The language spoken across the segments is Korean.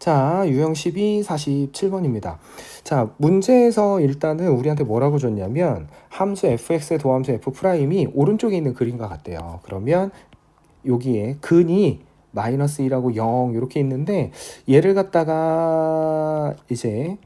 자, 유형 12, 47번입니다. 자, 문제에서 일단은 우리한테 뭐라고 줬냐면 함수 fx의 도함수 f'이 오른쪽에 있는 그림과 같대요. 그러면 여기에 근이 마이너스 2라고 0 이렇게 있는데 얘를 갖다가 이제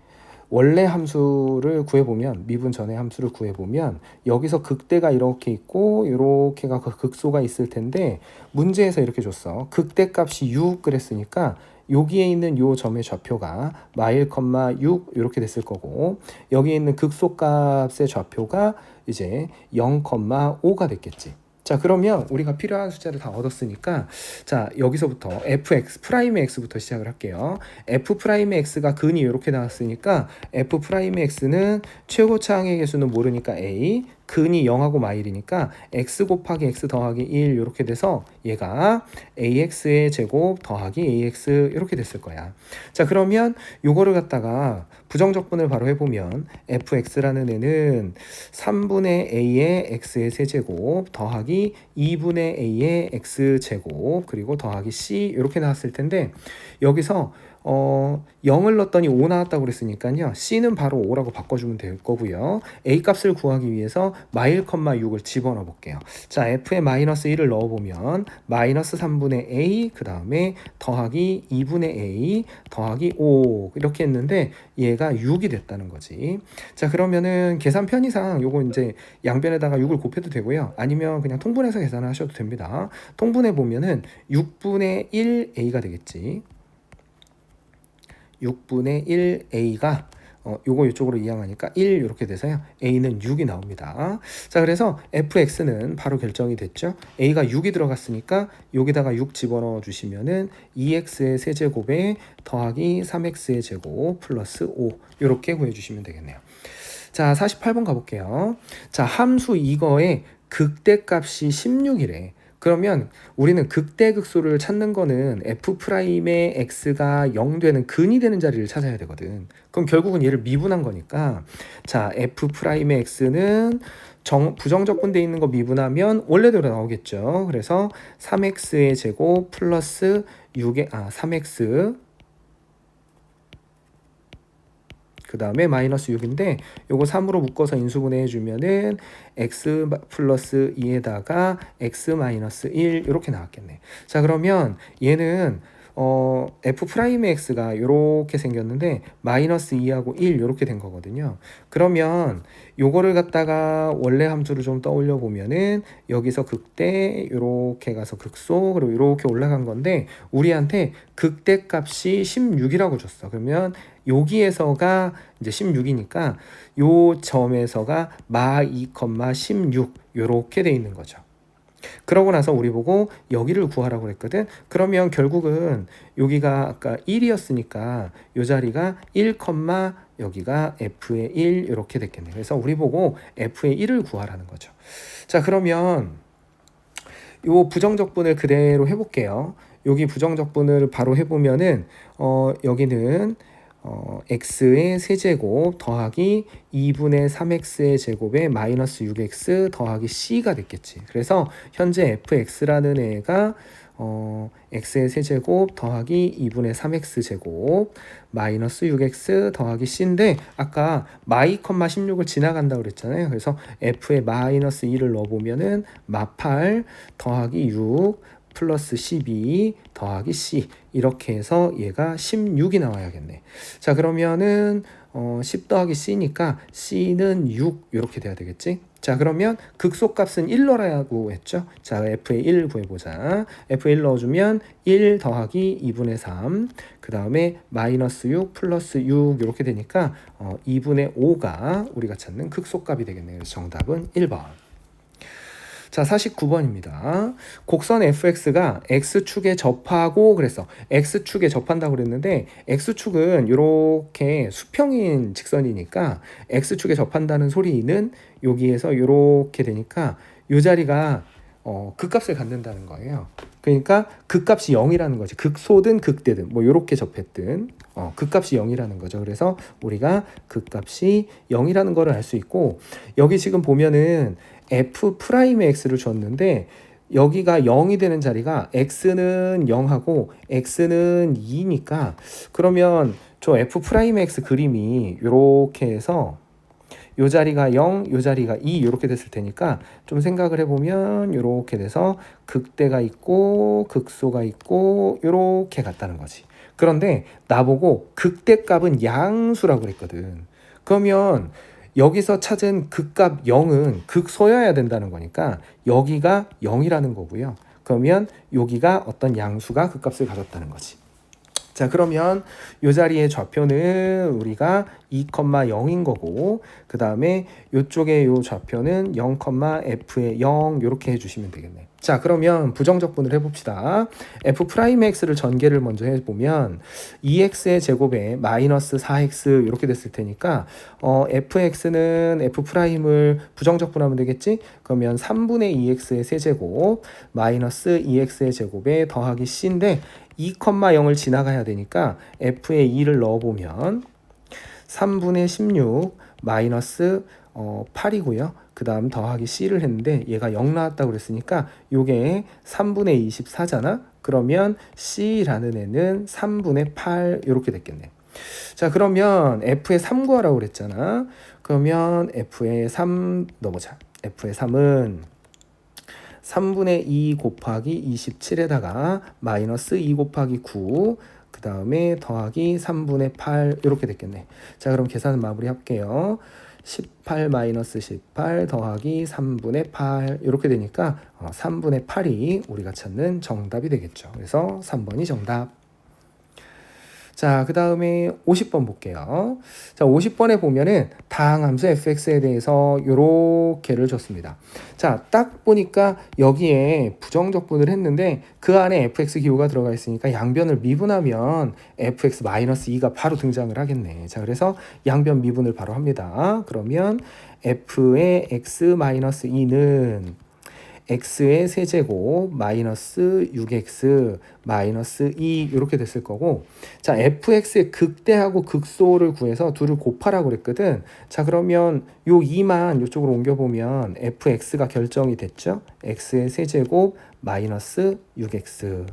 원래 함수를 구해보면 미분 전의 함수를 구해보면 여기서 극대가 이렇게 있고 이렇게가 극소가 있을 텐데 문제에서 이렇게 줬어. 극대값이 6 그랬으니까 여기에 있는 요 점의 좌표가 마일, 6 이렇게 됐을 거고 여기에 있는 극소값의 좌표가 이제 0,5가 됐겠지. 자, 그러면 우리가 필요한 숫자를 다 얻었으니까 자, 여기서부터 fx 프라임의 x부터 시작을 할게요. f 프라임의 x가 근이 이렇게 나왔으니까 f 프라임의 x는 최고차항의 개수는 모르니까 a, 근이 0하고 마일이니까 x 곱하기 x 더하기 1 이렇게 돼서 얘가 ax의 제곱 더하기 ax 이렇게 됐을 거야. 자, 그러면 요거를 갖다가 부정적분을 바로 해보면 fx라는 애는 3분의 a의 x의 세제곱 더하기 2분의 a의 x제곱 그리고 더하기 c 이렇게 나왔을 텐데 여기서 0을 넣었더니 5 나왔다고 그랬으니까요. C는 바로 5라고 바꿔주면 될 거고요. A 값을 구하기 위해서 마일, 6을 집어넣어 볼게요. 자, F에 마이너스 1을 넣어보면 마이너스 3분의 A 그 다음에 더하기 2분의 A 더하기 5 이렇게 했는데 얘가 6이 됐다는 거지. 자, 그러면은 계산 편의상 요거 이제 양변에다가 6을 곱해도 되고요. 아니면 그냥 통분해서 계산을 하셔도 됩니다. 통분해 보면은 6분의 1 A가 되겠지. 6분의 1a가 요거 이쪽으로 이항하니까 1 이렇게 돼서요. a는 6이 나옵니다. 자, 그래서 fx는 바로 결정이 됐죠. a가 6이 들어갔으니까 여기다가 6 집어넣어 주시면은 2x의 세제곱에 더하기 3x의 제곱 플러스 5 이렇게 구해 주시면 되겠네요. 자, 48번 가볼게요. 자, 함수 이거의 극대값이 16이래. 그러면 우리는 극대극소를 찾는 거는 f'의 x가 0 되는 근이 되는 자리를 찾아야 되거든. 그럼 결국은 얘를 미분한 거니까 자, f'의 x는 부정적분돼 있는 거 미분하면 원래대로 나오겠죠. 그래서 3x의 제곱 플러스 3x 그 다음에 마이너스 6인데 요거 3으로 묶어서 인수분해 해주면은 x 플러스 2에다가 x 마이너스 1 이렇게 나왔겠네. 자, 그러면 얘는 f 프라임의 x가 이렇게 생겼는데 마이너스 2하고 1 이렇게 된 거거든요. 그러면 요거를 갖다가 원래 함수를 좀 떠올려 보면은 여기서 극대 이렇게 가서 극소 그리고 이렇게 올라간 건데 우리한테 극대 값이 16이라고 줬어. 그러면 여기에서가 이제 16이니까 요 점에서가 마 2,16 이렇게 돼 있는 거죠. 그러고 나서 우리 보고 여기를 구하라고 그랬거든. 그러면 결국은 여기가 아까 1이었으니까 요 자리가 1, 여기가 f의 1 이렇게 됐겠네. 그래서 우리 보고 f의 1을 구하라는 거죠. 자, 그러면 요 부정적분을 그대로 해볼게요. 여기 부정적분을 바로 해보면은 여기는 x의 세제곱 더하기 2분의 3x의 제곱에 마이너스 6x 더하기 c가 됐겠지. 그래서 현재 fx라는 애가 x의 세제곱 더하기 2분의 3x 제곱 마이너스 6x 더하기 c인데 아까 마이, 16을 지나간다고 그랬잖아요. 그래서 f에 마이너스 2를 넣어보면은 마8 더하기 6 플러스 12 더하기 c 이렇게 해서 얘가 16이 나와야겠네. 자, 그러면은 10 더하기 c니까 c는 6 이렇게 돼야 되겠지. 자, 그러면 극소값은 1 넣으라고 했죠. 자, f의 1 구해보자. f의 1 넣어주면 1 더하기 2분의 3 그 다음에 마이너스 6 플러스 6 이렇게 되니까 2분의 5가 우리가 찾는 극소값이 되겠네요. 그래서 정답은 1번. 자, 49번입니다. 곡선 fx가 x축에 접하고 그랬어. x축에 접한다고 그랬는데 x축은 이렇게 수평인 직선이니까 x축에 접한다는 소리는 여기에서 이렇게 되니까 이 자리가 극값을 갖는다는 거예요. 그러니까 극값이 0이라는 거지. 극소든 극대든 뭐 이렇게 접했든 극값이 0이라는 거죠. 그래서 우리가 극값이 0이라는 거를 알 수 있고 여기 지금 보면은 f 프라임의 x를 줬는데 여기가 0이 되는 자리가 x는 0하고 x는 2니까 그러면 저 f'x 그림이 이렇게 해서 요 자리가 0, 요 자리가 2 이렇게 됐을 테니까 좀 생각을 해보면 이렇게 돼서 극대가 있고 극소가 있고 이렇게 갔다는 거지. 그런데 나보고 극대 값은 양수라고 그랬거든. 그러면 여기서 찾은 극값 0은 극소여야 된다는 거니까 여기가 0이라는 거고요. 그러면 여기가 어떤 양수가 극값을 가졌다는 거지. 자, 그러면 이 자리의 좌표는 우리가 2,0인 거고 그 다음에 이쪽에 이 좌표는 0,f의 0 이렇게 해주시면 되겠네. 자, 그러면 부정적분을 해봅시다. f'x를 전개를 먼저 해보면 2x의 제곱에 마이너스 4x 이렇게 됐을 테니까 fx는 f'을 부정적분하면 되겠지? 그러면 3분의 2x의 세제곱 마이너스 2x의 제곱에 더하기 c인데 2,0을 지나가야 되니까 f에 2를 넣어보면 3분의 16 마이너스 8이고요. 그 다음 더하기 c를 했는데 얘가 0 나왔다고 그랬으니까 요게 3분의 24잖아. 그러면 c라는 애는 3분의 8 이렇게 됐겠네. 자, 그러면 f의 3 구하라고 그랬잖아. 그러면 f의 3 넣어보자. f의 3은 3분의 2 곱하기 27에다가 마이너스 2 곱하기 9, 그 다음에 더하기 3분의 8 이렇게 됐겠네. 자, 그럼 계산 마무리 할게요. 18 마이너스 18 더하기 3분의 8 이렇게 되니까 3분의 8이 우리가 찾는 정답이 되겠죠. 그래서 3번이 정답. 자, 그 다음에 50번 볼게요. 자, 50번에 보면은 다항함수 fx에 대해서 요렇게를 줬습니다. 자, 딱 보니까 여기에 부정적분을 했는데 그 안에 fx 기호가 들어가 있으니까 양변을 미분하면 fx-2가 바로 등장을 하겠네. 자, 그래서 양변 미분을 바로 합니다. 그러면 f의 x-2는 x의 세제곱 마이너스 6x 마이너스 2 이렇게 됐을 거고, 자, fx의 극대하고 극소를 구해서 둘을 곱하라고 그랬거든. 자, 그러면 요 2만 이쪽으로 옮겨보면 fx가 결정이 됐죠. x의 세제곱 마이너스 6x.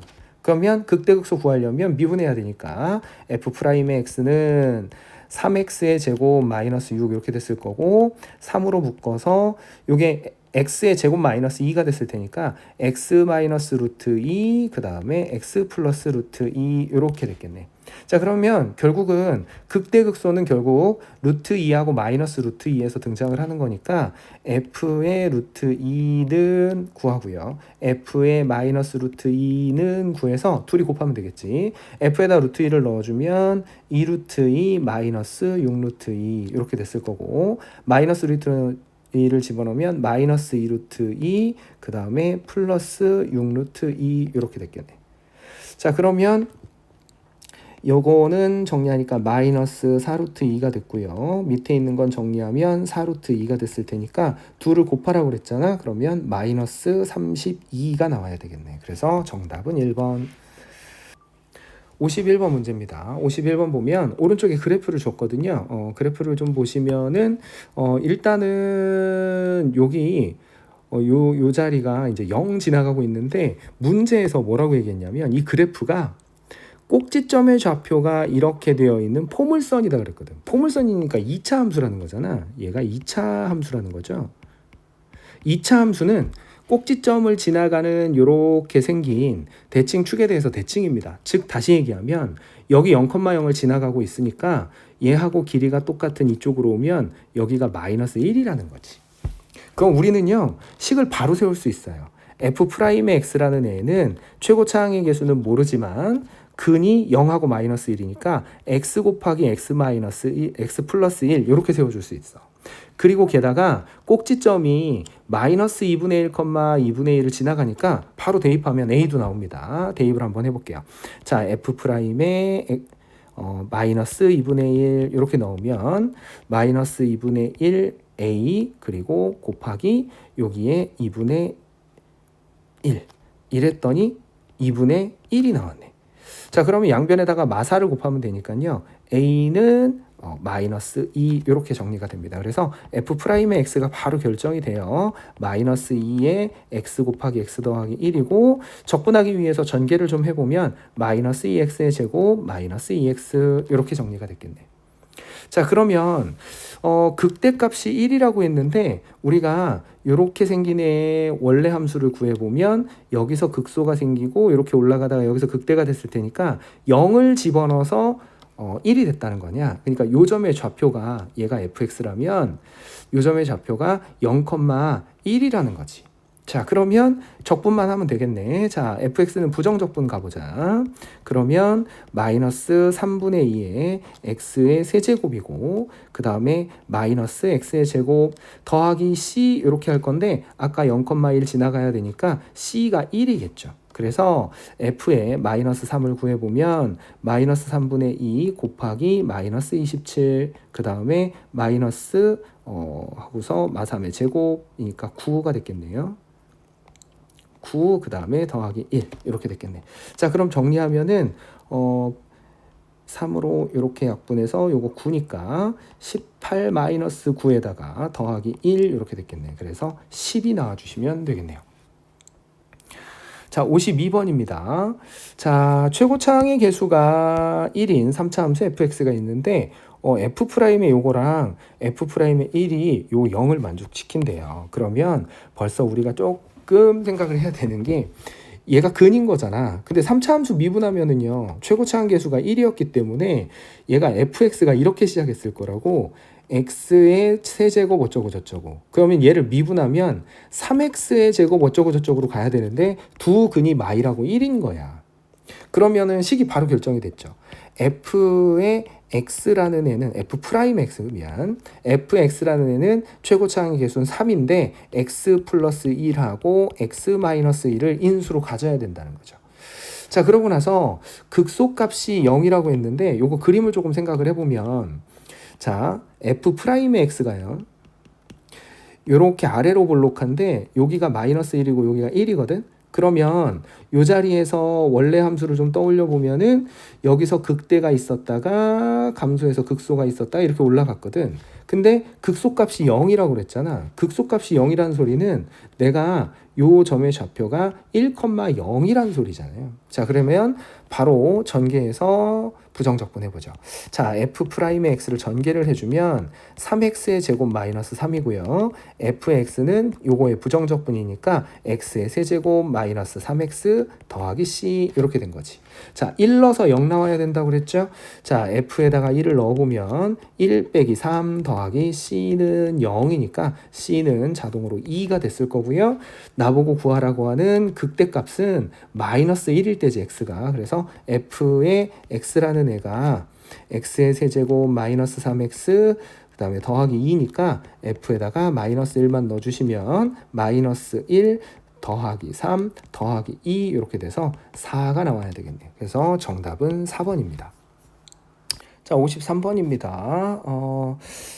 그러면 극대극소 구하려면 미분해야 되니까 f'의 x는 3x의 제곱 마이너스 6 이렇게 됐을 거고 3으로 묶어서 요게 x의 제곱 마이너스 2가 됐을 테니까 x 마이너스 루트 2 그 다음에 x 플러스 루트 2 이렇게 됐겠네. 자, 그러면 결국은 극대극소는 결국 루트 2하고 마이너스 루트 2에서 등장을 하는 거니까 f의 루트 2는 구하고요. f의 마이너스 루트 2는 구해서 둘이 곱하면 되겠지. f에다 루트 2를 넣어주면 2 루트 2 마이너스 6 루트 2 이렇게 됐을 거고 마이너스 루트 2를 집어넣으면 마이너스 2 루트 2 그 다음에 플러스 6 루트 2 이렇게 됐겠네. 자, 그러면 요거는 정리하니까 마이너스 4 루트 2가 됐고요. 밑에 있는 건 정리하면 4 루트 2가 됐을 테니까 둘을 곱하라고 그랬잖아. 그러면 마이너스 32가 나와야 되겠네. 그래서 정답은 1번. 51번 문제입니다. 51번 보면 오른쪽에 그래프를 줬거든요. 그래프를 좀 보시면은 일단은 여기 요 자리가 이제 0 지나가고 있는데 문제에서 뭐라고 얘기했냐면 이 그래프가 꼭지점의 좌표가 이렇게 되어 있는 포물선이다 그랬거든. 포물선이니까 2차 함수라는 거잖아. 얘가 2차 함수라는 거죠. 2차 함수는 꼭지점을 지나가는 이렇게 생긴 대칭 축에 대해서 대칭입니다. 즉 다시 얘기하면 여기 0,0을 지나가고 있으니까 얘하고 길이가 똑같은 이쪽으로 오면 여기가 마이너스 1이라는 거지. 그럼 우리는요 식을 바로 세울 수 있어요. f'x라는 애는 최고 차항의 개수는 모르지만 근이 0하고 마이너스 1이니까 x 곱하기 x 마이너스 1, x 플러스 1 이렇게 세워줄 수 있어. 그리고 게다가 꼭지점이 마이너스 2분의 1, 2분의 1을 지나가니까 바로 대입하면 a도 나옵니다. 대입을 한번 해볼게요. 자, f'의 마이너스 2분의 1 이렇게 넣으면 마이너스 2분의 1 a 그리고 곱하기 여기에 2분의 1 이랬더니 2분의 1이 나왔네. 자, 그러면 양변에다가 마사를 곱하면 되니까요. a는 마이너스 2 이렇게 정리가 됩니다. 그래서 F'의 X가 바로 결정이 돼요. 마이너스 2에 X 곱하기 X 더하기 1이고 적분하기 위해서 전개를 좀 해보면 마이너스 2X의 제곱 마이너스 2X 이렇게 정리가 됐겠네. 자, 그러면 극대값이 1이라고 했는데 우리가 이렇게 생긴 애 원래 함수를 구해보면 여기서 극소가 생기고 이렇게 올라가다가 여기서 극대가 됐을 테니까 0을 집어넣어서 1이 됐다는 거냐. 그러니까 요 점의 좌표가 얘가 fx라면 요 점의 좌표가 0,1이라는 거지. 자, 그러면 적분만 하면 되겠네. 자, fx는 부정적분 가보자. 그러면 마이너스 3분의 2의 x의 세제곱이고 그 다음에 마이너스 x의 제곱 더하기 c 이렇게 할 건데 아까 0,1 지나가야 되니까 c가 1이겠죠. 그래서 f의 마이너스 3을 구해보면 마이너스 3분의 2 곱하기 마이너스 27 그 다음에 마이너스 하고서 마3의 제곱이니까 9가 됐겠네요. 9 그 다음에 더하기 1 이렇게 됐겠네. 자, 그럼 정리하면은 3으로 이렇게 약분해서 요거 9니까 18 마이너스 9에다가 더하기 1 이렇게 됐겠네. 그래서 10이 나와주시면 되겠네요. 자, 52번입니다. 자, 최고차항의 개수가 1인 3차 함수 fx가 있는데 F'의 요거랑 F'의 1이 요 0을 만족시킨대요. 그러면 벌써 우리가 조금 생각을 해야 되는 게 얘가 근인 거잖아. 근데 3차 함수 미분하면은요 최고차항 개수가 1이었기 때문에 얘가 fx가 이렇게 시작했을 거라고 x의 세제곱 어쩌고 저쩌고. 그러면 얘를 미분하면 3x의 제곱 어쩌고 저쩌고로 가야 되는데 두 근이 마이라고 1인 거야. 그러면은 식이 바로 결정이 됐죠. f의 x라는 애는 fx라는 애는 최고차항의 개수는 3인데 x 플러스 1하고 x 마이너스 1을 인수로 가져야 된다는 거죠. 자, 그러고 나서 극소값이 0이라고 했는데 요거 그림을 조금 생각을 해보면 자, F'의 X가요. 요렇게 아래로 볼록한데 여기가 마이너스 1이고 여기가 1이거든. 그러면 요 자리에서 원래 함수를 좀 떠올려 보면은 여기서 극대가 있었다가 감소해서 극소가 있었다 이렇게 올라갔거든. 근데 극소값이 0이라고 그랬잖아. 극소값이 0이라는 소리는 내가 요 점의 좌표가 1,0이라는 소리잖아요. 자, 그러면 바로 전개해서 부정적분 해보죠. 자, F'의 X를 전개를 해주면 3X의 제곱 마이너스 3이고요. F의 X는 요거의 부정적분이니까 X의 세제곱 마이너스 3X 더하기 C 이렇게 된 거지. 자, 1 넣어서 0 나와야 된다고 그랬죠? 자, F에다가 1을 넣어보면 1 빼기 3 더하기 C는 0이니까 C는 자동으로 2가 됐을 거고요. 나보고 구하라고 하는 극대값은 마이너스 1일 때지 X가. 그래서 F의 X라는 애가 X의 세제곱 마이너스 3X 그 다음에 더하기 2니까 F에다가 마이너스 1만 넣어주시면 마이너스 1 더하기 3 더하기 2 이렇게 돼서 4가 나와야 되겠네요. 그래서 정답은 4번입니다. 자, 53번입니다.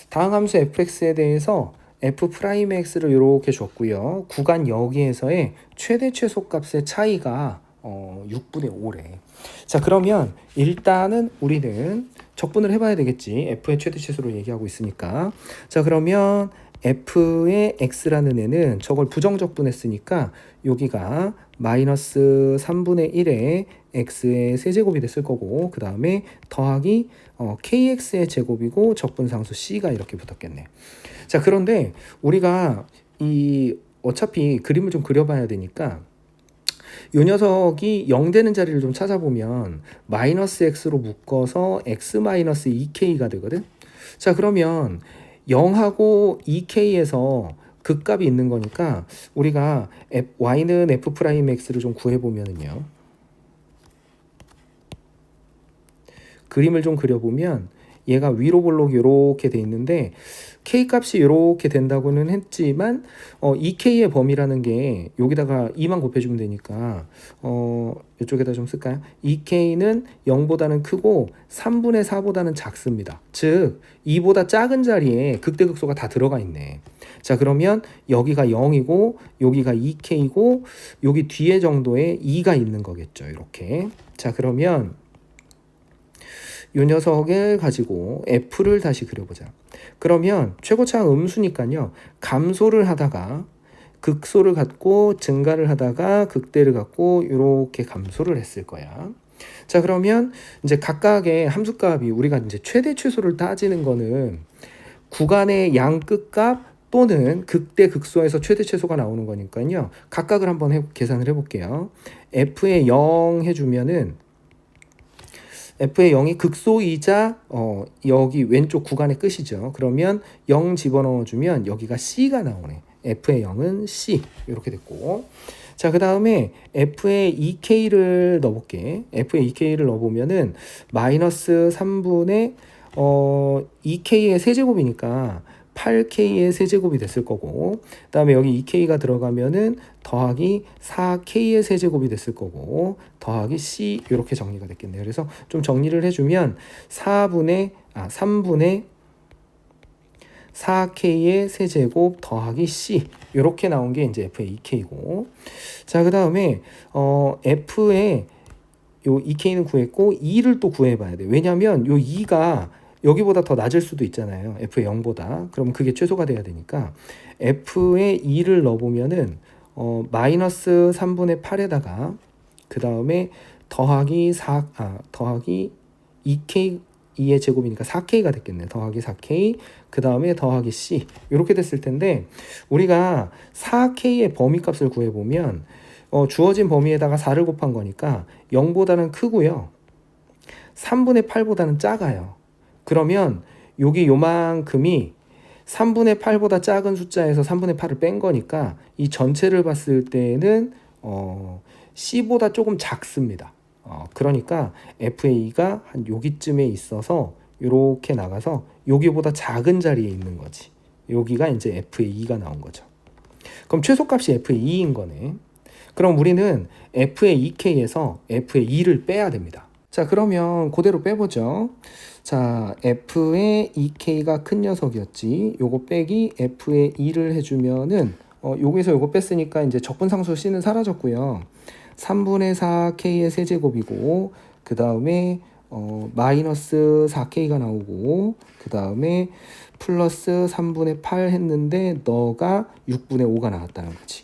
다음 함수 fx에 대해서 F'의 X를 이렇게 줬고요. 구간 여기에서의 최대 최소값의 차이가 6분의 5래. 자, 그러면 일단은 우리는 적분을 해봐야 되겠지. F의 최대 최소를 얘기하고 있으니까. 자, 그러면 F의 X라는 애는 저걸 부정적분했으니까 여기가 마이너스 3분의 1의 X의 세제곱이 됐을 거고 그 다음에 더하기 KX의 제곱이고 적분상수 C가 이렇게 붙었겠네. 자, 그런데 우리가 어차피 그림을 좀 그려봐야 되니까 요 녀석이 0 되는 자리를 좀 찾아보면 마이너스 x로 묶어서 x 마이너스 2k가 되거든. 자, 그러면 0하고 2k에서 극값이 있는 거니까 우리가 y는 F'의 x를 좀 구해보면은요. 그림을 좀 그려보면 얘가 위로 볼록 이렇게 돼 있는데 K값이 이렇게 된다고는 했지만 2K의 범위라는 게 여기다가 2만 곱해주면 되니까 이쪽에다 좀 쓸까요? 2K는 0보다는 크고 3분의 4보다는 작습니다. 즉 2보다 작은 자리에 극대극소가 다 들어가 있네. 자, 그러면 여기가 0이고 여기가 2K고 여기 뒤에 정도에 2가 있는 거겠죠. 이렇게. 자, 그러면 이 녀석을 가지고 f를 다시 그려보자. 그러면 최고차항 음수니까요. 감소를 하다가 극소를 갖고 증가를 하다가 극대를 갖고 이렇게 감소를 했을 거야. 자, 그러면 이제 각각의 함수값이 우리가 이제 최대 최소를 따지는 거는 구간의 양 끝값 또는 극대 극소에서 최대 최소가 나오는 거니까요. 각각을 한번 계산을 해볼게요. f에 0 해주면은 f의 0이 극소이자 여기 왼쪽 구간의 끝이죠. 그러면 0 집어넣어주면 여기가 c가 나오네. f의 0은 c 이렇게 됐고, 자, 그 다음에 f의 2k를 넣어볼게. f의 2k를 넣어보면은 마이너스 3분의 2k의 세제곱이니까 8k의 세제곱이 됐을 거고, 그 다음에 여기 2k가 들어가면은 더하기 4k의 세제곱이 됐을 거고, 더하기 c 이렇게 정리가 됐겠네요. 그래서 좀 정리를 해주면 3분의 4k의 세제곱 더하기 c 이렇게 나온 게 이제 f의 2k고, 자, 그 다음에 f의 요 2k는 구했고 2를 또 구해봐야 돼. 왜냐하면 요 2가 여기보다 더 낮을 수도 있잖아요. f의 0보다. 그럼 그게 최소가 돼야 되니까 f의 2를 넣어보면은 마이너스 3분의 8에다가 그 다음에 더하기 2k 2의 제곱이니까 4k가 됐겠네. 더하기 4k 그 다음에 더하기 c 이렇게 됐을 텐데, 우리가 4k의 범위값을 구해보면 주어진 범위에다가 4를 곱한 거니까 0보다는 크고요. 3분의 8보다는 작아요. 그러면 여기 요만큼이 3분의 8보다 작은 숫자에서 3분의 8을 뺀 거니까 이 전체를 봤을 때는 C보다 조금 작습니다. 그러니까 FA가 한 여기쯤에 있어서 이렇게 나가서 여기보다 작은 자리에 있는 거지. 여기가 이제 FA가 나온 거죠. 그럼 최소값이 FA2인 거네. 그럼 우리는 F의 2K에서 F의 2를 빼야 됩니다. 자, 그러면 그대로 빼보죠. 자, F의 2K가 큰 녀석이었지. 요거 빼기 F의 2를 해주면은 요거에서 요거 뺐으니까 이제 적분상수 C는 사라졌고요. 3분의 4K의 세제곱이고, 그 다음에 마이너스 4K가 나오고, 그 다음에 플러스 3분의 8 했는데 너가 6분의 5가 나왔다는 거지.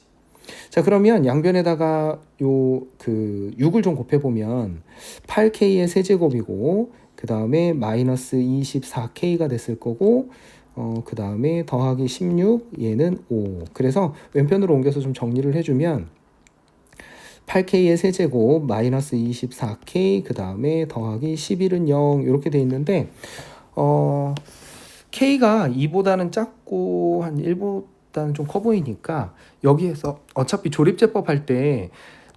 자, 그러면 양변에다가 요 6을 좀 곱해보면 8K의 세제곱이고, 그 다음에 마이너스 24K가 됐을 거고, 그 다음에 더하기 16, 얘는 5. 그래서 왼편으로 옮겨서 좀 정리를 해주면 8K의 세제곱 마이너스 24K 그 다음에 더하기 11은 0 이렇게 돼 있는데, K가 2보다는 작고 한 1보다는 좀 커 보이니까 여기에서 어차피 조립제법 할 때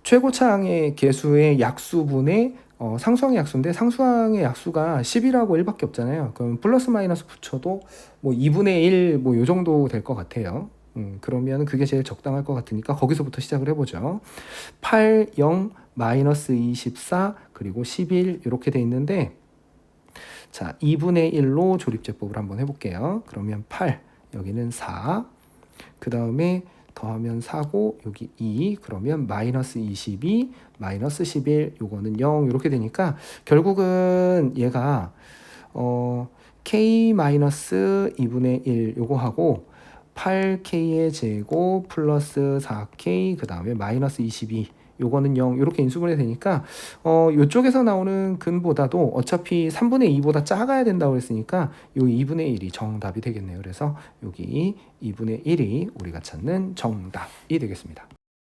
최고차항의 개수의 약수분의 상수항의 약수인데 상수항의 약수가 10이라고 1밖에 없잖아요. 그럼 플러스 마이너스 붙여도 뭐 2분의 1 뭐 요 정도 될 것 같아요. 그러면 그게 제일 적당할 것 같으니까 거기서부터 시작을 해보죠. 8, 0, 마이너스 24, 그리고 11 이렇게 돼 있는데, 자, 2분의 1로 조립제법을 한번 해볼게요. 그러면 8, 여기는 4, 그 다음에 더하면 4고 여기 2, 그러면 마이너스 22, 마이너스 11, 요거는 0 이렇게 되니까 결국은 얘가 K 마이너스 2분의 1 요거 하고 8K의 제곱 플러스 4K 그 다음에 마이너스 22 요거는 0 이렇게 인수분해 되니까 요쪽에서 나오는 근보다도 어차피 3분의 2보다 작아야 된다고 했으니까 요 2분의 1이 정답이 되겠네요. 그래서 여기 2분의 1이 우리가 찾는 정답이 되겠습니다.